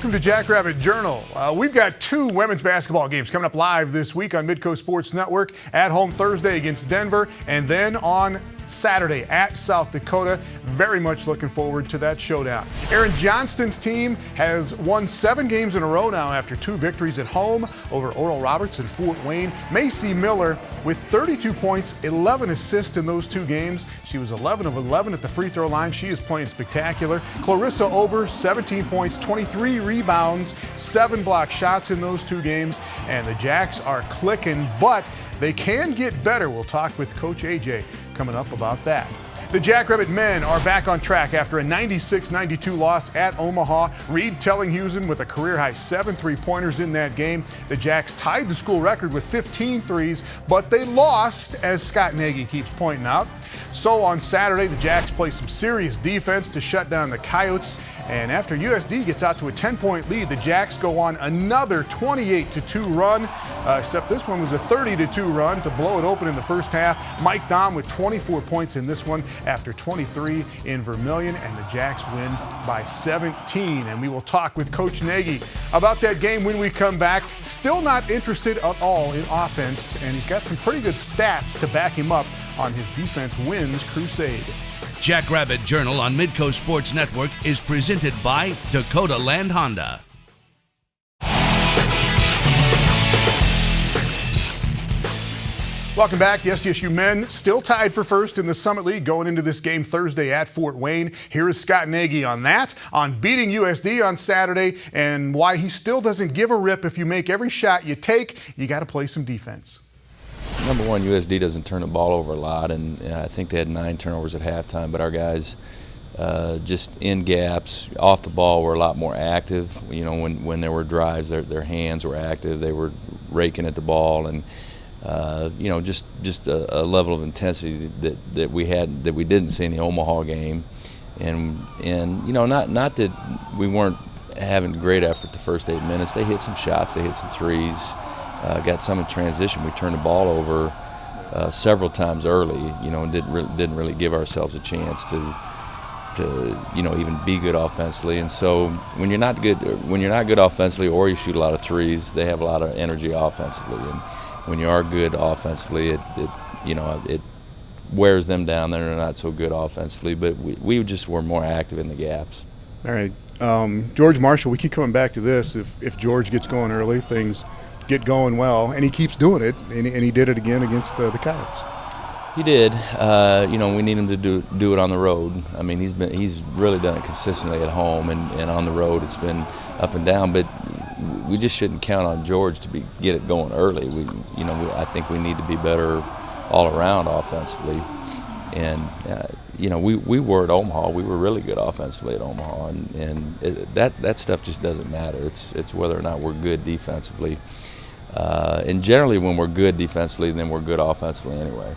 Welcome to Jackrabbit Journal. We've got two women's basketball games coming up live this week on Midco Sports Network. At home Thursday against Denver, and then on Saturday at South Dakota. Very much looking forward to that showdown. Aaron Johnston's team has won 7 games in a row now after 2 victories at home over Oral Roberts and Fort Wayne. Macy Miller with 32 points, 11 assists in those 2 games. She was 11 of 11 at the free throw line. She is playing spectacular. Clarissa Ober, 17 points, 23 rebounds, 7 block shots in those 2 games. And the Jacks are clicking, but they can get better. We'll talk with Coach AJ coming up about that. The Jackrabbit men are back on track after a 96-92 loss at Omaha. Reed Tellinghusen with a career-high 7 3-pointers in that game. The Jacks tied the school record with 15 threes, but they lost, as Scott Nagy keeps pointing out. So on Saturday, the Jacks play some serious defense to shut down the Coyotes. And after USD gets out to a 10-point lead, the Jacks go on another 28-2 run, except this one was a 30-2 run to blow it open in the first half. Mike Dahm with 24 points in this one after 23 in Vermilion, and the Jacks win by 17. And we will talk with Coach Nagy about that game when we come back. Still not interested at all in offense, and he's got some pretty good stats to back him up on his defense wins crusade. Jackrabbit Journal on Midco Sports Network is presented by Dakota Land Honda. Welcome back. The SDSU men still tied for first in the Summit League going into this game Thursday at Fort Wayne. Here is Scott Nagy on that, on beating USD on Saturday, and why he still doesn't give a rip. If you make every shot you take, you got to play some defense. Number one, USD doesn't turn the ball over a lot, and I think they had 9 turnovers at halftime, but our guys just in gaps, off the ball, were a lot more active. You know, when there were drives, their hands were active. They were raking at the ball, and you know, just a level of intensity that we had that we didn't see in the Omaha game. And you know, not that we weren't having great effort the first 8 minutes. They hit some shots, they hit some threes. Got some in transition. We turned the ball over several times early, you know, and didn't really give ourselves a chance to you know, even be good offensively. And so when you're not good offensively, or you shoot a lot of threes, they have a lot of energy offensively. And when you are good offensively, it wears them down. They're not so good offensively, but we just were more active in the gaps. All right, George Marshall. We keep coming back to this. If George gets going early, things get going well, and he keeps doing it, and he did it again against the Coyotes. He did. You know, we need him to do it on the road. I mean, he's really done it consistently at home, and on the road it's been up and down. But we just shouldn't count on George to get it going early. I think we need to be better all around offensively. And you know, we were at Omaha. We were really good offensively at Omaha, and that stuff just doesn't matter. It's whether or not we're good defensively. And generally, when we're good defensively, then we're good offensively anyway.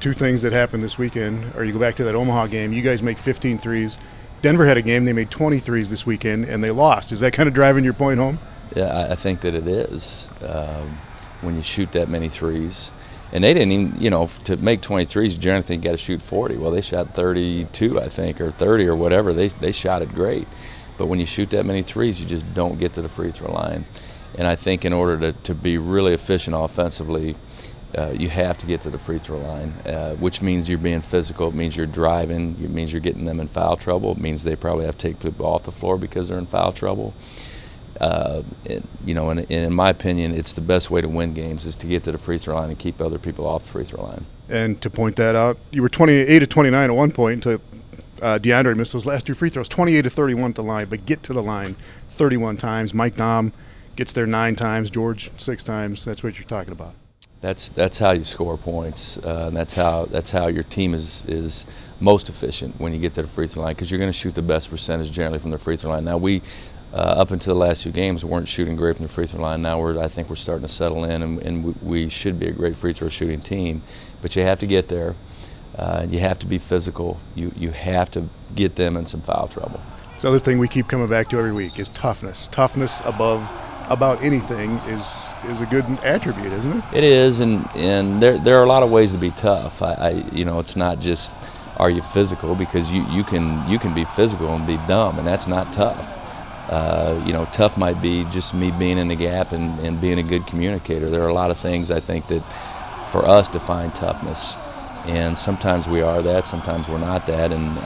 2 things that happened this weekend, or you go back to that Omaha game, you guys make 15 threes. Denver had a game, they made 20 threes this weekend, and they lost. Is that kind of driving your point home? Yeah, I think that it is. When you shoot that many threes. And they didn't even, you know, to make 20 threes, you generally think you got to shoot 40. Well, they shot 32, I think, or 30 or whatever. They shot it great. But when you shoot that many threes, you just don't get to the free throw line. And I think in order to be really efficient offensively, you have to get to the free throw line, which means you're being physical. It means you're driving. It means you're getting them in foul trouble. It means they probably have to take people off the floor because they're in foul trouble. You know, and in my opinion, it's the best way to win games is to get to the free throw line and keep other people off the free throw line. And to point that out, you were 28 of 29 at one point until DeAndre missed those last 2 free throws. 28 of 31 at the line, but get to the line 31 times. Mike Dahm gets there 9 times. George 6 times. That's what you're talking about. That's how you score points. And that's how your team is most efficient when you get to the free throw line, because you're going to shoot the best percentage generally from the free throw line. Now we. Up until the last 2 games, weren't shooting great from the free throw line. Now I think we're starting to settle in, and we should be a great free throw shooting team. But you have to get there. You have to be physical. You have to get them in some foul trouble. This other thing we keep coming back to every week is toughness. Toughness above about anything is a good attribute, isn't it? It is, and there are a lot of ways to be tough. You know, it's not just are you physical, because you can be physical and be dumb, and that's not tough. Tough might be just me being in the gap and being a good communicator. There are a lot of things I think that for us define toughness, and sometimes we are that, sometimes we're not that. And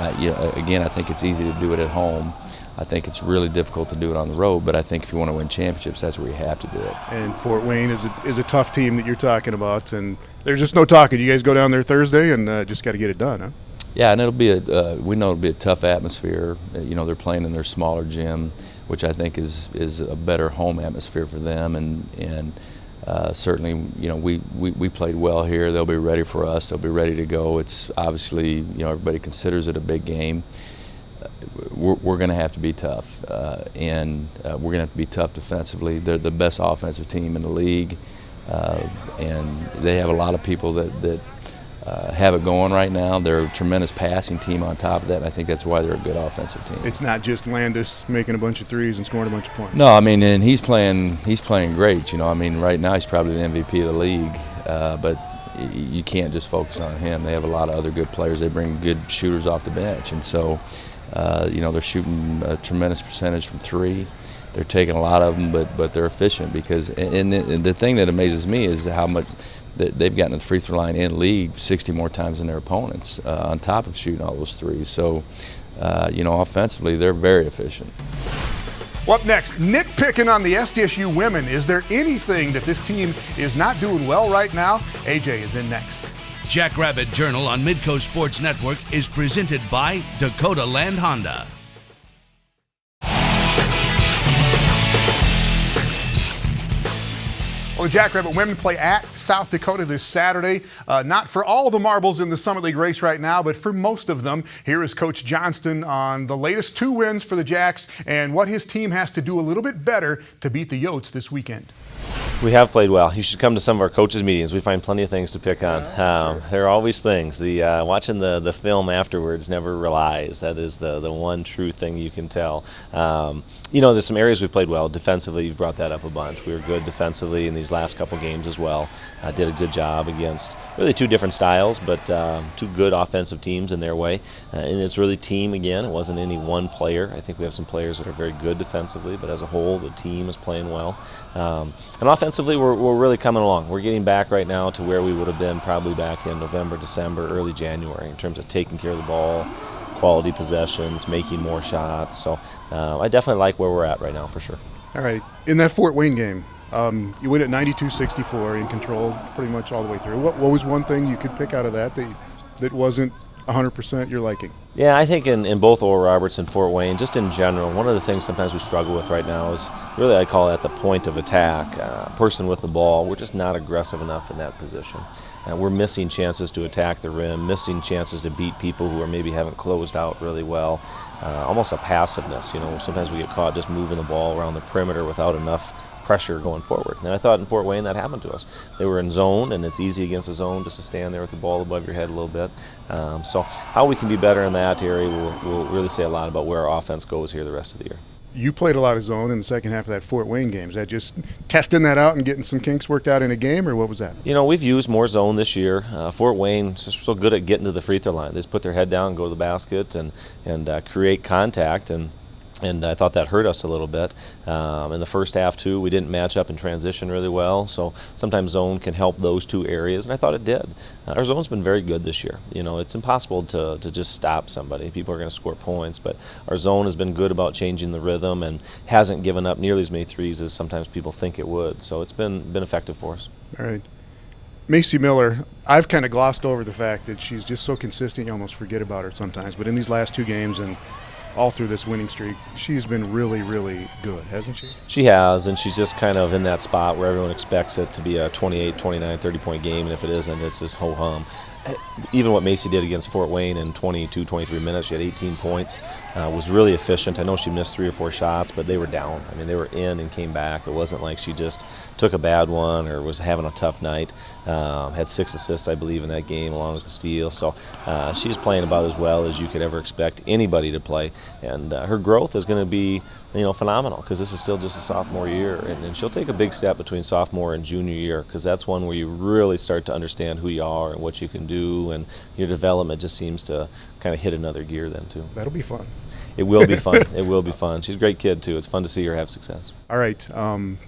again, I think it's easy to do it at home. I think it's really difficult to do it on the road, but I think if you want to win championships, that's where you have to do it. And Fort Wayne is a tough team that you're talking about, and there's just no talking. You guys go down there Thursday and just got to get it done, huh? Yeah, and it'll be we know it'll be a tough atmosphere. They're playing in their smaller gym, which I think is a better home atmosphere for them, and certainly, we played well here. They'll be ready for us. They'll be ready to go. It's obviously, everybody considers it a big game. We're going to have to be tough, and we're going to have to be tough defensively. They're the best offensive team in the league, and they have a lot of people that have it going right now. They're a tremendous passing team on top of that, and I think that's why they're a good offensive team. It's not just Landis making a bunch of threes and scoring a bunch of points. No, and he's playing great. Right now he's probably the MVP of the league, but you can't just focus on him. They have a lot of other good players. They bring good shooters off the bench, and so they're shooting a tremendous percentage from three. They're taking a lot of them, but they're efficient because. And the thing that amazes me is how much they've gotten to the free throw line in league 60 more times than their opponents, on top of shooting all those threes. So, offensively, they're very efficient. Well, up next, nitpicking on the SDSU women. Is there anything that this team is not doing well right now? AJ is in next. Jackrabbit Journal on Midco Sports Network is presented by Dakota Land Honda. Well, the Jackrabbit women play at South Dakota this Saturday. Not for all the marbles in the Summit League race right now, but for most of them. Here is Coach Johnston on the latest 2 wins for the Jacks and what his team has to do a little bit better to beat the Yotes this weekend. We have played well. You should come to some of our coaches' meetings. We find plenty of things to pick on. Sure. There are always things. Watching the film afterwards never relies. That is the one true thing you can tell. There's some areas we played well. Defensively, you've brought that up a bunch. We were good defensively in these last couple games as well. Did a good job against really 2 different styles, but 2 good offensive teams in their way. And it's really team again. It wasn't any one player. I think we have some players that are very good defensively, but as a whole, the team is playing well. And offensively, we're really coming along. We're getting back right now to where we would have been probably back in November, December, early January in terms of taking care of the ball, quality possessions, making more shots. So I definitely like where we're at right now for sure. All right. In that Fort Wayne game, you win at 92-64 in control pretty much all the way through. What was one thing you could pick out of that wasn't 100% your liking? Yeah, I think in both Oral Roberts and Fort Wayne, just in general, one of the things sometimes we struggle with right now is really, I call it the point of attack. Person with the ball, we're just not aggressive enough in that position. We're missing chances to attack the rim, missing chances to beat people who maybe haven't closed out really well. Almost a passiveness, sometimes we get caught just moving the ball around the perimeter without enough pressure going forward. And I thought in Fort Wayne that happened to us. They were in zone, and it's easy against the zone just to stand there with the ball above your head a little bit. So how we can be better in that area will really say a lot about where our offense goes here the rest of the year. You played a lot of zone in the second half of that Fort Wayne game. Is that just testing that out and getting some kinks worked out in a game, or what was that? We've used more zone this year. Fort Wayne is so good at getting to the free throw line. They just put their head down, go to the basket, and create contact. And I thought that hurt us a little bit. In the first half, too, we didn't match up in transition really well, so sometimes zone can help those 2 areas, and I thought it did. Our zone's been very good this year. It's impossible to just stop somebody. People are going to score points, but our zone has been good about changing the rhythm and hasn't given up nearly as many threes as sometimes people think it would, so it's been effective for us. All right. Macy Miller, I've kind of glossed over the fact that she's just so consistent you almost forget about her sometimes, but in these last 2 games and all through this winning streak, she's been really, really good, hasn't she? She has, and she's just kind of in that spot where everyone expects it to be a 28, 29, 30-point game, and if it isn't, it's this ho-hum. Even what Macy did against Fort Wayne in 22, 23 minutes, she had 18 points, was really efficient. I know she missed 3 or 4 shots, but they were down. They were in and came back. It wasn't like she just took a bad one or was having a tough night. Had 6 assists, I believe, in that game, along with the steal. So she's playing about as well as you could ever expect anybody to play. And her growth is going to be phenomenal, because this is still just a sophomore year, and she'll take a big step between sophomore and junior year, because that's one where you really start to understand who you are and what you can do, and your development just seems to kind of hit another gear then too. That'll be fun. It will be fun. It will be fun. She's a great kid too. It's fun to see her have success. All right,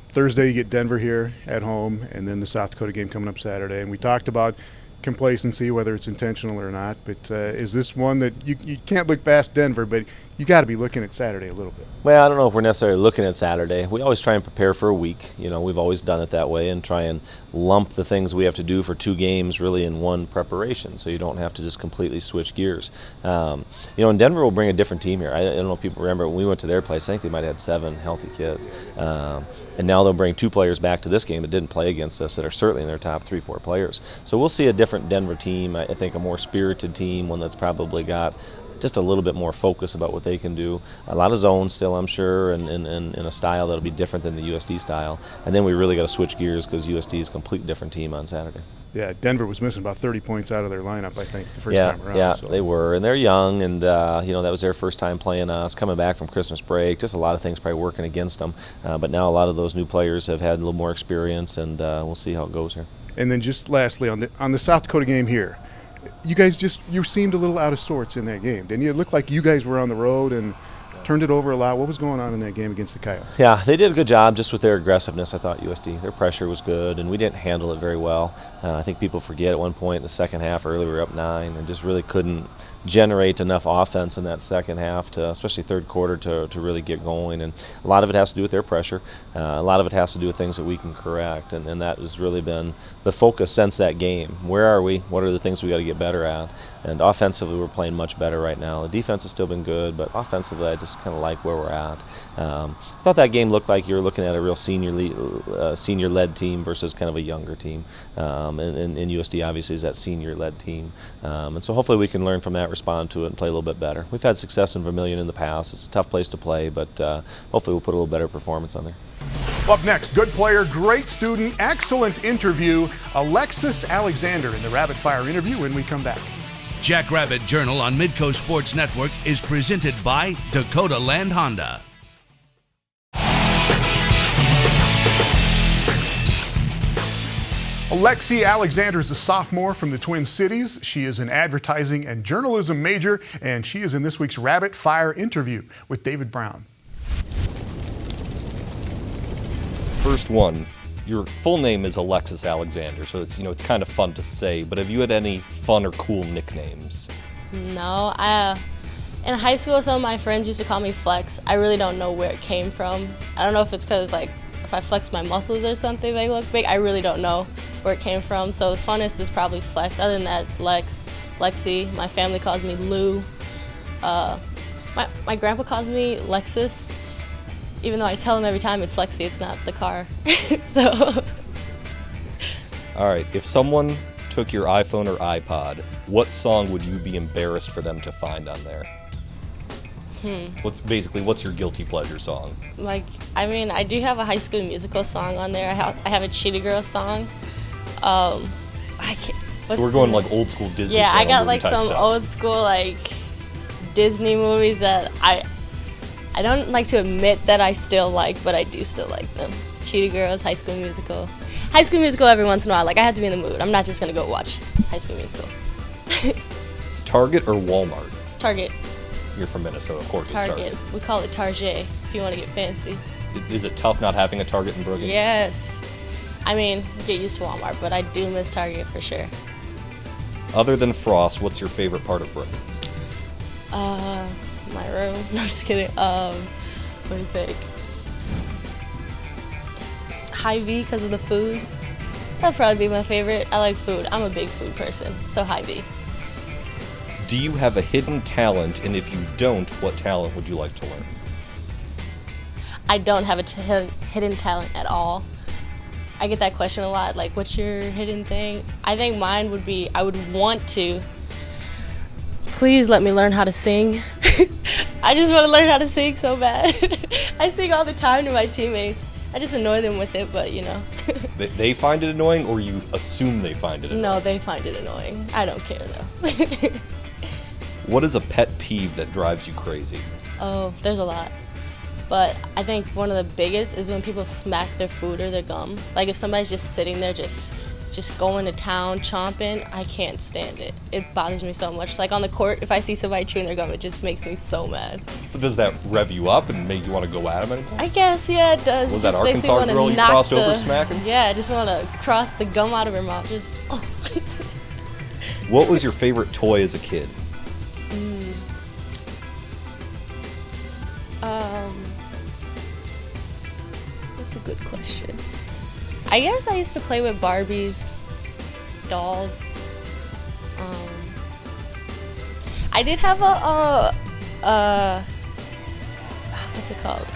Thursday you get Denver here at home, and then the South Dakota game coming up Saturday. And we talked about complacency, whether it's intentional or not, but is this one that you can't look past Denver, but you got to be looking at Saturday a little bit? Well, I don't know if we're necessarily looking at Saturday. We always try and prepare for a week. We've always done it that way, and try and lump the things we have to do for 2 games really in one preparation, so you don't have to just completely switch gears. And Denver will bring a different team here. I don't know if people remember when we went to their place. I think they might have had 7 healthy kids. And now they'll bring 2 players back to this game that didn't play against us that are certainly in their top 3-4 players. So we'll see a different Denver team. I think a more spirited team, one that's probably got just a little bit more focus about what they can do. A lot of zone still, I'm sure, and in a style that'll be different than the USD style. And then we really got to switch gears, because USD is a completely different team on Saturday. Yeah, Denver was missing about 30 points out of their lineup, I think, the first time around. Yeah, so. They were, and they're young, and that was their first time playing us, coming back from Christmas break. Just a lot of things probably working against them. But now a lot of those new players have had a little more experience, and we'll see how it goes here. And then just lastly, on the South Dakota game here, you guys you seemed a little out of sorts in that game, didn't you? It looked like you guys were on the road and turned it over a lot. What was going on in that game against the Coyotes? Yeah, they did a good job just with their aggressiveness, I thought, USD. Their pressure was good, and we didn't handle it very well. I think people forget at one point in the second half early we were up 9 and just really couldn't generate enough offense in that second half, to, especially third quarter, to really get going. And a lot of it has to do with their pressure. A lot of it has to do with things that we can correct, and that has really been the focus since that game. Where are we? What are the things we got to get better at? And offensively, we're playing much better right now. The defense has still been good, but offensively, I just kind of like where we're at. I thought that game looked like you were looking at a real senior-led team versus kind of a younger team. And USD obviously is that senior-led team. And so hopefully we can learn from that, respond to it, and play a little bit better. We've had success in Vermilion in the past. It's a tough place to play, but hopefully we'll put a little better performance on there. Up next, good player, great student, excellent interview, Alexis Alexander in the Rapid Fire interview when we come back. Jackrabbit Journal on Midco Sports Network is presented by Dakota Land Honda. Alexi Alexander is a sophomore from the Twin Cities. She is an advertising and journalism major, and she is in this week's Rapid Fire interview with David Brown. First one, your full name is Alexis Alexander, so it's kind of fun to say, but have you had any fun or cool nicknames? No, in high school some of my friends used to call me Flex. I really don't know where it came from. I don't know if it's because if I flex my muscles or something they look big. I really don't know where it came from. So the funnest is probably Flex. Other than that, it's Lex, Lexi. My family calls me Lou. My grandpa calls me Lexus, even though I tell him every time it's Lexi, it's not the car. So. All right, if someone took your iPhone or iPod, what song would you be embarrassed for them to find on there? What's your guilty pleasure song? I do have a High School Musical song on there. I have a Cheetah Girls song. So we're going like old school Disney. Yeah, I got some stuff. Old school Disney movies that I don't like to admit that I still like, but I do still like them. Cheetah Girls, High School Musical. High School Musical every once in a while. I have to be in the mood. I'm not just gonna go watch High School Musical. Target or Walmart? Target. You're from Minnesota, of course. Target. It's Target. We call it Target if you want to get fancy. Is it tough not having a Target in Brookings? Yes. I get used to Walmart, but I do miss Target for sure. Other than Frost, what's your favorite part of Brookings? My room. No, I'm just kidding. Let me pick. Hy-Vee because of the food. That'd probably be my favorite. I like food. I'm a big food person, so Hy-Vee. Do you have a hidden talent, and if you don't, what talent would you like to learn? I don't have a hidden talent at all. I get that question a lot, what's your hidden thing? I think mine would be, I would want to, please let me learn how to sing. I just want to learn how to sing so bad. I sing all the time to my teammates. I just annoy them with it, but They find it annoying, or you assume they find it annoying? No, they find it annoying. I don't care though. What is a pet peeve that drives you crazy? Oh, there's a lot. But I think one of the biggest is when people smack their food or their gum. Like if somebody's just sitting there just going to town, chomping, I can't stand it. It bothers me so much. Like on the court, if I see somebody chewing their gum, it just makes me so mad. But does that rev you up and make you want to go at him anytime? I guess, yeah, it does. Was It that just makes me Arkansas wanna girl you knock crossed over smacking? Yeah, I just want to cross the gum out of her mouth. Just, oh. What was your favorite toy as a kid? That's a good question. I guess I used to play with Barbies, dolls. I did have what's it called?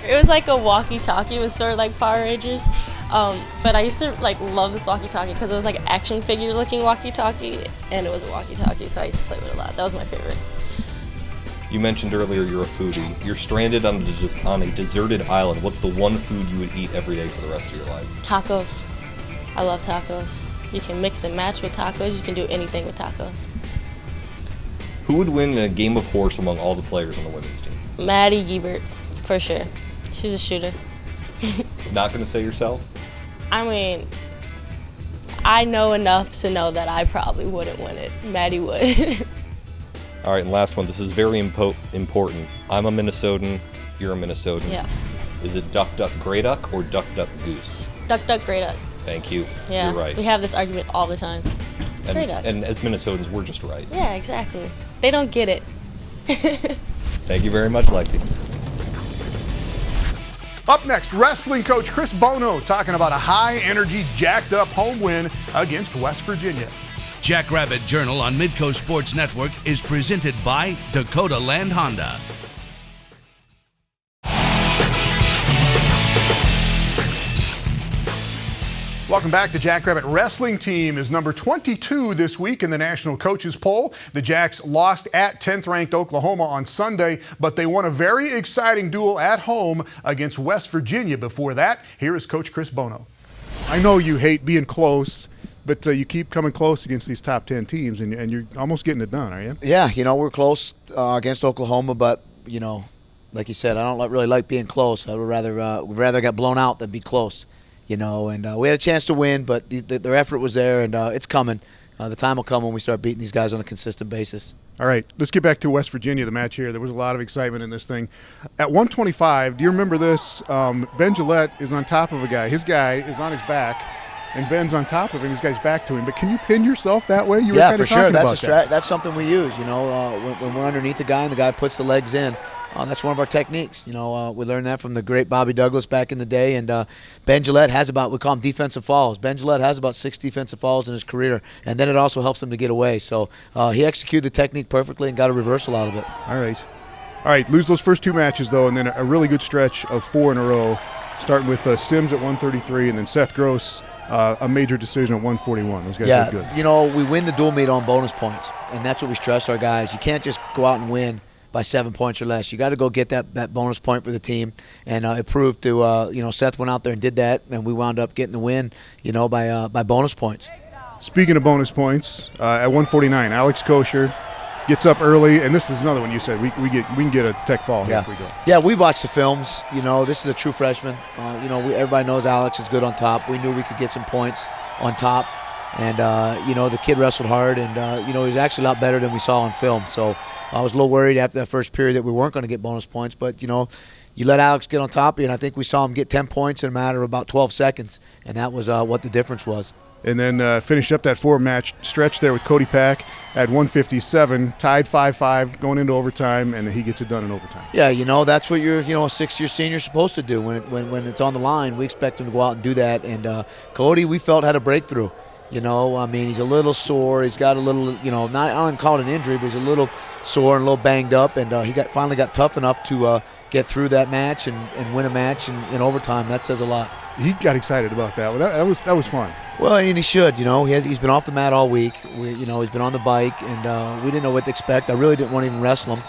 It was like a walkie-talkie. It was sort of like Power Rangers. But I used to like love this walkie-talkie because it was like an action figure looking walkie-talkie, and it was a walkie-talkie, so I used to play with it a lot. That was my favorite. You mentioned earlier you're a foodie. You're stranded on a deserted island. What's the one food you would eat every day for the rest of your life? Tacos. I love tacos. You can mix and match with tacos. You can do anything with tacos. Who would win in a game of horse among all the players on the women's team? Maddie Giebert, for sure. She's a shooter. Not going to say yourself? I mean, I know enough to know that I probably wouldn't win it. Maddie would. All right, and last one. This is very important. I'm a Minnesotan. You're a Minnesotan. Yeah. Is it duck, duck, gray duck or duck, duck, goose? Duck, duck, gray duck. Thank you. Yeah. You're right. We have this argument all the time. It's gray duck. And as Minnesotans, we're just right. Yeah, exactly. They don't get it. Thank you very much, Lexi. Up next, wrestling coach Chris Bono talking about a high-energy, jacked-up home win against West Virginia. Jackrabbit Journal on Midco Sports Network is presented by Dakota Land Honda. Welcome back. The Jackrabbit wrestling team is number 22 this week in the national coaches poll. The Jacks lost at 10th-ranked Oklahoma on Sunday, but they won a very exciting duel at home against West Virginia. Before that, here is Coach Chris Bono. I know you hate being close, but you keep coming close against these top 10 teams, and you're almost getting it done, are you? Yeah, we're close against Oklahoma, but, like you said, I don't really like being close. I would rather get blown out than be close. And we had a chance to win, but their effort was there, and it's coming. The time will come when we start beating these guys on a consistent basis. All right, let's get back to West Virginia, the match here. There was a lot of excitement in this thing. At 125, do you remember this? Ben Gillette is on top of a guy. His guy is on his back, and Ben's on top of him. His guy's back to him. But can you pin yourself that way? You were kind of for sure. That's That's something we use. When we're underneath the guy and the guy puts the legs in. That's one of our techniques. We learned that from the great Bobby Douglas back in the day. And Ben Gillette has we call them defensive falls. Ben Gillette has about 6 defensive falls in his career, and then it also helps him to get away. So he executed the technique perfectly and got a reversal out of it. All right. Lose those first 2 matches, though, and then a really good stretch of 4 in a row, starting with Sims at 133 and then Seth Gross, a major decision at 141. Those guys are good. We win the dual meet on bonus points, and that's what we stress our guys. You can't just go out and win by 7 points or less. You got to go get that bonus point for the team, and it proved to Seth went out there and did that, and we wound up getting the win, by bonus points. Speaking of bonus points, at 149, Alex Kosher gets up early, and this is another one you said we can get a tech fall here if we go. Yeah, we watched the films. This is a true freshman. Everybody knows Alex is good on top. We knew we could get some points on top. And, the kid wrestled hard, and, he was actually a lot better than we saw on film. So I was a little worried after that first period that we weren't going to get bonus points. But, you let Alex get on top of you, and I think we saw him get 10 points in a matter of about 12 seconds. And that was what the difference was. And then finished up that 4-match stretch there with Cody Pack at 157, tied 5-5 going into overtime, and he gets it done in overtime. Yeah, that's what you're, a 6-year senior supposed to do. When it's on the line, we expect him to go out and do that. And Cody, we felt, had a breakthrough. He's a little sore. He's got a little, I don't call it an injury, but he's a little sore and a little banged up. And he finally got tough enough to get through that match and win a match in overtime. That says a lot. He got excited about that. That was fun. Well, and he should. He's been off the mat all week. He's been on the bike, and we didn't know what to expect. I really didn't want to even wrestle him.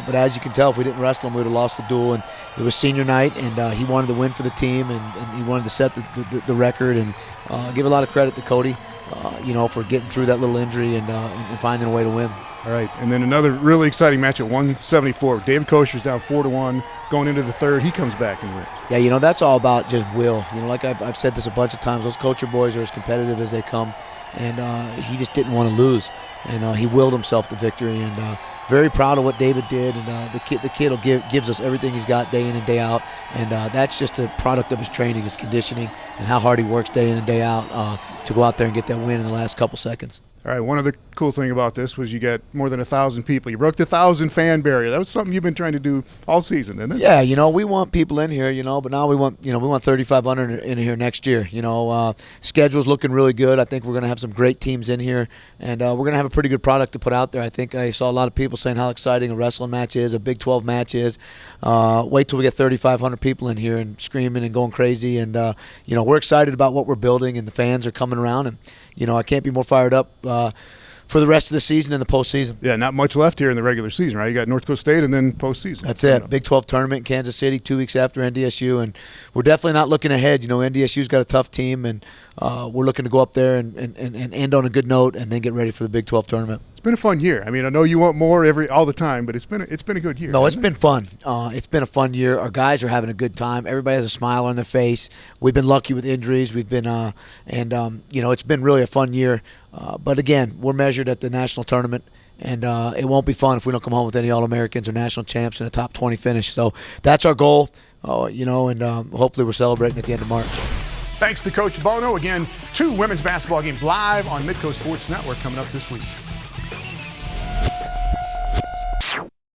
But as you can tell, if we didn't wrestle him, we would have lost the duel. And it was senior night, and he wanted to win for the team, and he wanted to set the record. And give a lot of credit to Cody. for getting through that little injury and finding a way to win. All right, and then another really exciting match at 174. David Kosher's down 4-1 going into the third. He comes back and wins. Yeah, that's all about just will. Like I've said this a bunch of times, those Kocher boys are as competitive as they come, and he just didn't want to lose, and he willed himself to victory. And very proud of what David did, and the kid gives us everything he's got day in and day out, and that's just a product of his training, his conditioning, and how hard he works day in and day out to go out there and get that win in the last couple seconds. All right, one other cool thing about this was you got more than 1,000 people. You broke the 1,000 fan barrier. That was something you've been trying to do all season, isn't it? Yeah, we want people in here, but now we want 3,500 in here next year. Schedule's looking really good. I think we're going to have some great teams in here, and we're going to have a pretty good product to put out there. I think I saw a lot of people saying how exciting a wrestling match is, a Big 12 match is. Wait till we get 3,500 people in here and screaming and going crazy, and we're excited about what we're building, and the fans are coming around, and I can't be more fired up for the rest of the season and the postseason. Yeah, not much left here in the regular season, right? You got North Dakota State and then postseason. That's it. Big 12 tournament in Kansas City 2 weeks after NDSU, and we're definitely not looking ahead. NDSU's got a tough team, and we're looking to go up there and end on a good note and then get ready for the Big 12 tournament. It's been a fun year. I mean, I know you want more all the time, but it's been a good year. No, it's been fun. It's been a fun year. Our guys are having a good time. Everybody has a smile on their face. We've been lucky with injuries. We've been it's been really a fun year. But again, we're measured at the national tournament, and it won't be fun if we don't come home with any All-Americans or national champs and a top 20 finish. So that's our goal. And hopefully we're celebrating at the end of March. Thanks to Coach Bono. Again, 2 women's basketball games live on Midco Sports Network coming up this week.